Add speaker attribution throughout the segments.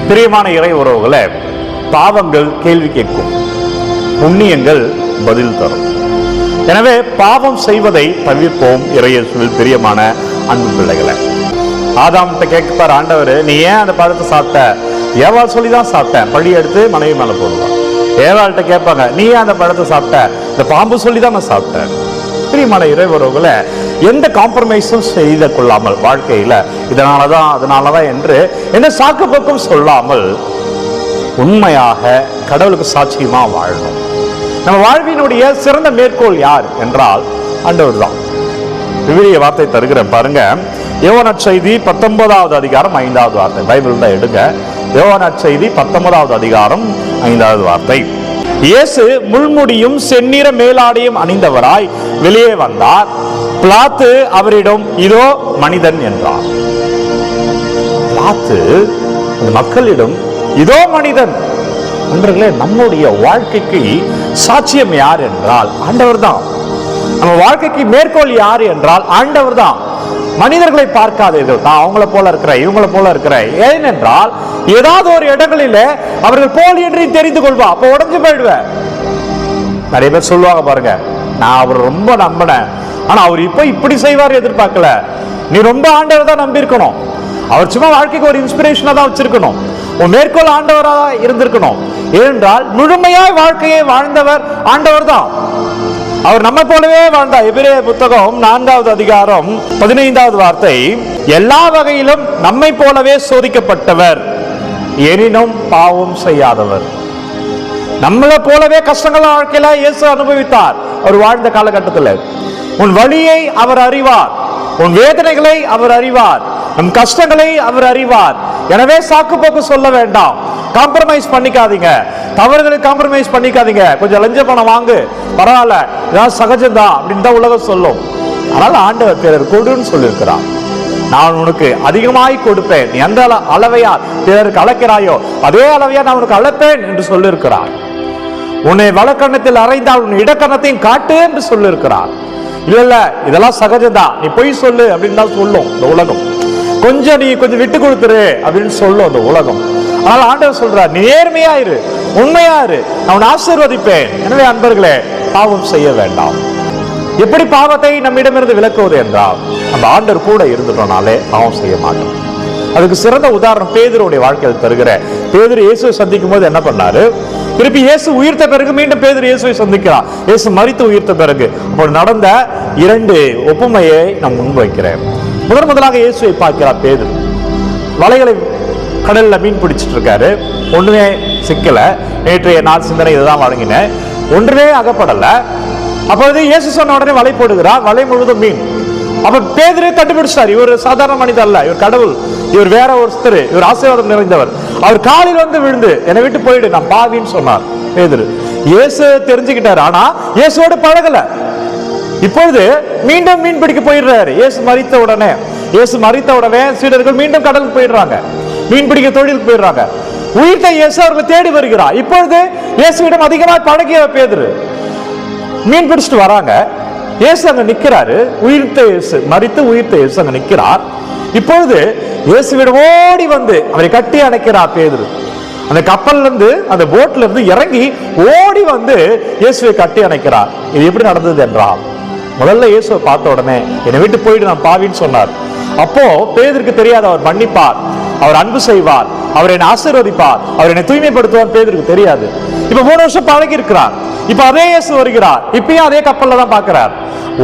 Speaker 1: பிரியமான இறை உறவுகளை, பாவங்கள் கேள்வி கேட்கும், புண்ணியங்கள் பதில் தரும். எனவே பாவம் செய்வதை தவிர்ப்போம். இறையேசுவில் பிரியமான அன்பு பிள்ளைகளை, ஆதாம்கிட்ட கேட்பார் ஆண்டவர், நீ ஏன் அந்த பழத்தை சாப்பிட்ட? ஏவாள் சொல்லிதான் சாப்பிட்டேன். பழி எடுத்து மனைவி மேல போடுவான். ஏவாள்கிட்ட கேட்பாங்க, நீ ஏன் அந்த பழத்தை சாப்பிட்ட? இந்த பாம்பு சொல்லிதான் நான் சாப்பிட்டேன். பிரியமான இறை உறவுகளை, எந்த காம்ப்ரமைஸும் செய்து கொள்ளாமல் வாழ்க்கையில அதனாலதான் என்று எந்த சாக்கு போக்கும் சொல்லாமல் உண்மையாக கடவுளுக்கு சாட்சியமா வாழணும். நம்ம வாழ்வினுடைய சிறந்த மேற்கோள் யார் என்றால் ஆண்டவர் தான். விவிலிய வார்த்தை தருகிறேன் பாருங்க. யோவான் நற்செய்தி 19வது அதிகாரம் 5வது வார்த்தை. பைபிள் தான் எடுங்க. யோவான் நற்செய்தி 19வது அதிகாரம் 5வது வார்த்தை. இயேசு முள்முடியும் செந்நிற மேலாடையும் அணிந்தவராய் வெளியே வந்தார். பிலாத்து அவரிடம், இதோ மனிதன் என்றார். பிலாத்து மக்களிடம் இதோ மனிதன். நண்பர்களே, நம்முடைய வாழ்க்கைக்கு சாட்சியம் யார் என்றால் ஆண்டவர் தான். நம்ம வாழ்க்கைக்கு மேற்கோள் யார் என்றால் ஆண்டவர் தான். மனிதர்களை பார்க்காதீர்கள், நான் அவங்கள போல இருக்கிறேன், இவங்களை போல இருக்கிறேன். ஏனென்றால் ஏதாவது ஒரு இடங்களில் அவர்கள் போல் என்று தெரிந்து கொள்வா, அப்ப உடஞ்சு போயிடுவேன். நிறைய பேர் சொல்லுவாங்க பாருங்க, நான் அவர் ரொம்ப நம்பினேன், ஆனா அவர் இப்ப இப்படி செய்வார் எதிர்பார்க்கல. நீ ரொம்ப ஆண்டவர் தான் நம்பி இருக்கணும். அவர் சும்மா வாழ்க்கைக்கு ஒரு இன்ஸ்பிரேஷனா தான் வச்சிருக்கணும். உன் மேற்கோள் ஆண்டவராக இருந்திருக்கணும். ஏனென்றால் முழுமையாய் வாழ்க்கையை வாழ்ந்தவர் ஆண்டவர் தான். அவர் நம்ம போலவே வாழ்ந்தார். எபிரேய புத்தகம் 4வது அதிகாரம் 15வது வார்த்தை, எல்லா வகையிலும் நம்மை போலவே சோதிக்கப்பட்டவர், எனினும் பாவம் செய்யாதவர். நம்மளை போலவே கஷ்டங்கள் வாழ்க்கையில இயேசு அனுபவித்தார். அவர் வாழ்ந்த காலகட்டத்தில் உன் வழியை அவர் அறிவார், உன் வேதனைகளை அவர் அறிவார், நம் கஷ்டங்களை அவர் அறிவார். எனவே சாக்கு போக்கு சொல்ல வேண்டாம், காம்ப்ரமைஸ் பண்ணிக்காதீங்க, தவறுகளுக்கு காம்ப்ரமைஸ் பண்ணிக்காதீங்க. கொஞ்சம் லஞ்ச பணம் வாங்கு, பரவாயில்ல, இதான் சகஜம்தான் அப்படின்னு தான் உலகம் சொல்லும். அதனால ஆண்டவர் பிறர் கொடுன்னு சொல்லியிருக்கிறார். நான் உனக்கு அதிகமாய் கொடுப்பேன், நீ எந்த அளவையா பிறருக்கு அளக்கிறாயோ அதே அளவையா நான் உனக்கு அளப்பேன் என்று சொல்லியிருக்கிறார். உன்னை வலக்கண்ணத்தில் அறைந்தால் உன் இடக்கண்ணத்தையும் காட்டு என்று சொல்லியிருக்கிறார். இல்ல இதெல்லாம் சகஜம்தான், நீ பொய் சொல்லு அப்படின்னு தான் சொல்லும் இந்த உலகம். நீ கொஞ்சம் விட்டு கொடுத்துரு அப்படின்னு சொல்லும் அந்த உலகம். ஆனால் ஆண்டவர் சொல்றார், நீ நேர்மையா இரு, உண்மையா இரு, நான் ஆசீர்வதிப்பேன். எனவே அன்பர்களே, பாவம் செய்ய வேண்டாம். எப்படி பாவத்தை நம்மிடமிருந்து விலக்குவது என்றால் நம்ம ஆண்டவர் கூட இருந்துட்டோம்னாலே பாவம் செய்ய மாட்டோம். அதுக்கு சிறந்த உதாரணம் பேதுருடைய வாழ்க்கையில் தருகிற. பேதுரு இயேசுவை சந்திக்கும் போது என்ன பண்ணாரு? திருப்பி இயேசு உயிர்த்த பிறகு மீண்டும் பேதுரு இயேசுவை சந்திக்கிறார். இயேசு மரித்து உயிர்த்த பிறகு அப்போ நடந்த 2 ஒப்புமையை நான் முன்வைக்கிறேன். முதலாக இயேசுவை பார்க்கிறார் பேதுரு. வலைகளை கடல்ல மீன் பிடிச்சிட்டு இருக்காரு. ஒண்ணுமே சிக்கல. நேற்றைய நாள் சிந்தனை இதுதான் வழங்கினேன். ஒன்றுமே அகப்படல. அப்போது இயேசு சொன்ன உடனே வலை போடுகிறார். வலை முழுவதும் மீன். அப்ப பேதுரு கண்டுபிடிச்சார், இவர் சாதாரண மனிதர் அல்ல, இவர் கடவுள், இவர் வேற ஒருத்தர், இவர் ஆசீர்வாதம் நிறைந்தவர். அவர் காலில் வந்து விழுந்து என்னை விட்டு போயிடு, நான் பாவின்னு சொன்னார் பேதுரு. இயேசு தெரிஞ்சுக்கிட்டாரு, ஆனா இயேசுவோட பழகல. இப்பொழுது மீண்டும் மீன் பிடிக்க போயிடுறாரு. இயேசு மரித்த உடனே சீடர்கள் மீண்டும் கடலுக்கு போயிடுறாங்க, மீன் பிடிக்க தொழிலுக்கு போயிடுறாங்க. உயிர்த்த இயேசு அவர்களை தேடி வருகிறார். இப்பொழுது இயேசுவிடம் அதிகமாக பழகிய பேதுரு மீன் பிடிச்சிட்டு வராங்க. இயேசு அங்க நிக்கிறாரு. உயிர்த்த இயேசு, மரித்து உயிர்த்த இயேசு அங்க நிக்கிறார். இப்பொழுது இயேசுவிடம் ஓடி வந்து அவரை கட்டி அணைக்கிறார் பேதுரு. அந்த கப்பல்ல இருந்து, அந்த போட்ல இருந்து இறங்கி ஓடி வந்து இயேசுவை கட்டி அணைக்கிறார். இது எப்படி நடந்தது என்றால், முதல்ல இயேசுவை பார்த்த உடனே என்னை விட்டு போயிட்டு நான் பாவின்னு சொன்னார். அப்போ பேதுருக்கு தெரியாது, அவர் மன்னிப்பார், அவர் அன்பு செய்வார், அவர் என்னை ஆசீர்வதிப்பார், அவர் என்னை தூய்மைப்படுத்துவார். பேதுருக்கு தெரியாது. இப்ப 3 வருஷம் பழகி இருக்கிறார். இப்ப அதே இயேசு வருகிறார். இப்பயும் அதே கப்பல்ல தான் பார்க்கிறார்.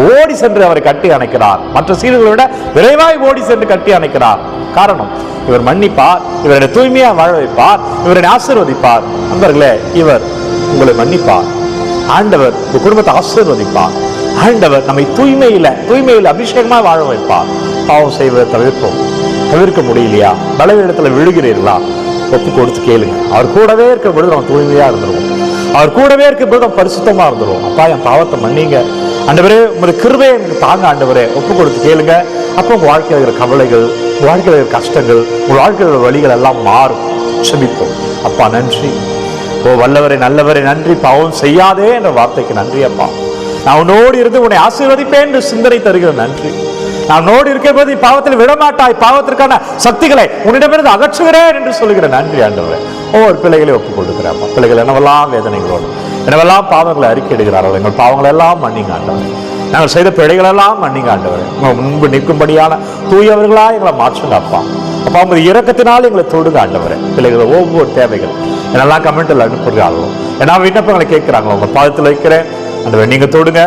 Speaker 1: ஓடி சென்று அவரை கட்டி அணைக்கிறார். மற்ற சீடர்களை விட விரைவாய் ஓடி சென்று கட்டி அணைக்கிறார். காரணம், இவர் மன்னிப்பார், இவரை தூய்மையா வாழ வைப்பார், இவரை ஆசீர்வதிப்பார். நண்பர்களே, இவர் உங்களை மன்னிப்பார். ஆண்டவர் உங்க குடும்பத்தை ஆசீர்வதிப்பார். ஆண்டவர் நம்மை தூய்மையில அபிஷேகமா வாழ வைப்பார். பாவம் செய்வதை தவிர்க்க முடியலையா? பலவீனத்துல விழுகிறீர்களா? ஒப்பு கொடுத்து கேளுங்க. அவர் கூடவே இருக்கிற பொழுது நம்ம தூய்மையா இருந்துருவோம். அவர் கூடவே இருக்கிற பொழுது நம்ம பரிசுத்தமா இருந்துருவோம். அப்பா, என் பாவத்தை மன்னிங்க ஆண்டவரே, உங்களுடைய கிருபையை எனக்கு தாங்க ஆண்டவரே. ஒப்பு கொடுத்து கேளுங்க. அப்போ உங்க வாழ்க்கையில் இருக்கிற கவலைகள், உங்க வாழ்க்கையில் இருக்கிற கஷ்டங்கள், உங்க வாழ்க்கையோட வழிகள் எல்லாம் மாறும். க்ஷமிப்போம். அப்பா நன்றி. ஓ வல்லவரே, நல்லவரே நன்றி. பாவம் செய்யாதே என்ற வார்த்தைக்கு நன்றி அப்பா. நான் உன்னோடு இருந்து உன்னை ஆசீர்வதிப்பேன் என்று சிந்தனை தருகிற நன்றி. நான் நோடு இருக்கும்போது நீ பாவத்தில் விடமாட்டாய், பாவத்திற்கான சக்திகளை உன்னிடமிருந்து அகற்றுகிறேன் என்று சொல்லுகிற நன்றி ஆண்டவரே. ஒவ்வொரு பிள்ளைகளையும் ஒப்புக் கொடுக்கிறேன். பிள்ளைகள் என்னவெல்லாம் வேதனைகளோடு என்னவெல்லாம் பாவங்களை அறிக்கையிடுகிறார்கள், எங்கள் பாவங்கள் எல்லாம் மன்னிங்க ஆண்டவரே. நாங்கள் செய்த பிழைகள் எல்லாம் மன்னிங்க ஆண்டவரே. முன்பு நிற்கும்படியான தூயவர்களா எங்களை மாற்றுங்க அப்பா. அப்பா உங்க இரக்கத்தினால் எங்களை தொடுங்க ஆண்டவரே. பிள்ளைகளை ஒவ்வொரு தேவைகள் என்னெல்லாம் கமெண்ட்ல அனுப்புகிறாங்களோ, என்ன விண்ணப்பங்களை கேட்கிறாங்களோ உங்க பாதத்தில் வைக்கிறேன் ஆண்டவரே. நீங்க தொடுங்க,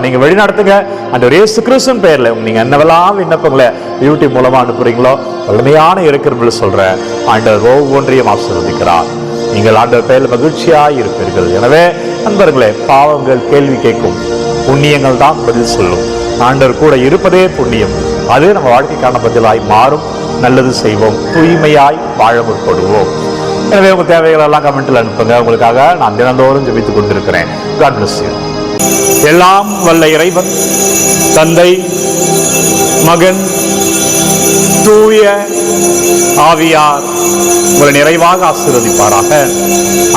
Speaker 1: நீங்க வழி நடத்துங்க ஆண்டவரே. இயேசு கிறிஸ்துவின் பெயர்ல நீங்க என்னவெல்லாம் விண்ணப்பங்களை யூடியூப் மூலமா அனுப்புறீங்களோ வலிமையான இருக்கிறவர்கள் சொல்ற ஆண்டவர் ஒவ்வொன்றையும் ஆசீர்வதிக்கிறார். நீங்கள் ஆண்டவர் பெயரில் மகிழ்ச்சியாய் இருப்பீர்கள். எனவே நண்பர்களே, பாவங்கள் கேள்வி கேட்கும், புண்ணியங்கள் தான் பதில் சொல்லும். ஆண்டவர் கூட இருப்பதே புண்ணியம். அது நம்ம வாழ்க்கைக்கான பதிலாய் மாறும். நல்லது செய்வோம், தூய்மையாய் வாழ முற்படுவோம். எனவே உங்க தேவைகள் எல்லாம் கமெண்ட்ல அனுப்புங்க. உங்களுக்காக நான் தினந்தோறும் ஜெபித்துக் கொண்டிருக்கிறேன். God bless you. எல்லாம் வல்ல இறைவன் தந்தை, மகன், தூய ஆவியார் உங்களை நிறைவாக ஆசீர்வதிப்பாராக.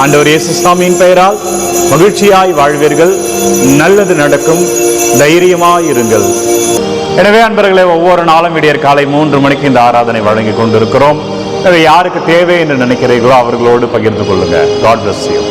Speaker 1: ஆண்டவர் இயேசு சாமியின் பெயரால் மகிழ்ச்சியாய் வாழ்வீர்கள். நல்லது நடக்கும். தைரியமாய் இருங்கள். எனவே அன்பர்களே, ஒவ்வொரு நாளும் விடியற் காலை 3 மணிக்கு இந்த ஆராதனை வழங்கி கொண்டிருக்கிறோம். யாருக்கு தேவை என்று நினைக்கிறீர்களோ அவர்களோடு பகிர்ந்து கொள்ளுங்க. God bless you.